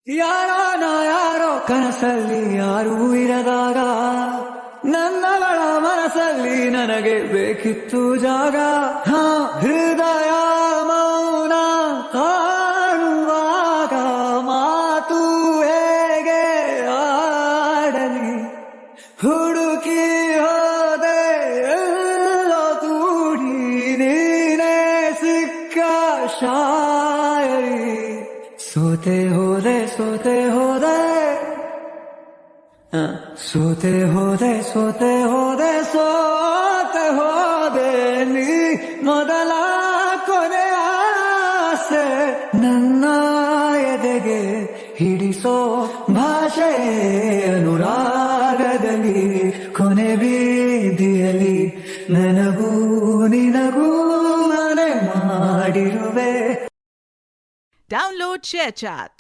ಯಾರೋ ಕನಸಲ್ಲಿ ಯಾರೂ ಇರದಾಗ ನನ್ನಗಳ ಮನಸ್ಸಲ್ಲಿ ನನಗೆ ಬೇಕಿತ್ತು ಜಾಗ. ಹೃದಯ ಮೌನ ಕಾಣುವಾಗ ಮಾತು ಹೇಗೆ ಆಡಲಿ, ಹುಡುಕಿ ಹೋದೆ ಎಲ್ಲೋ ಕೂಡಿ ನೀನೇ ಸಿಕ್ಕ ಶಾಯರಿ. ಸೋತೆ ಹೋದೆ ಸೋತೆ ಹೋದೆ ಸೋತೆ ಹೋದೆ ಸೋತೆ ಹೋದೆ ಸೋತೆ ಹೋದೆ ನೀ ಮೊದಲ ಕೊನೆ ಆಸೆ ನನ್ನ ಎದೆಗೆ ಹಿಡಿಸೋ ಭಾಷೆ ಅನುರಾಗದಲ್ಲಿ ಕೊನೆ ಬೀದಿಯಲ್ಲಿ ನನಗೂ ನಿನಗೂ ಮನೆ ಮಾಡಿರುವೆ. Download ShareChat.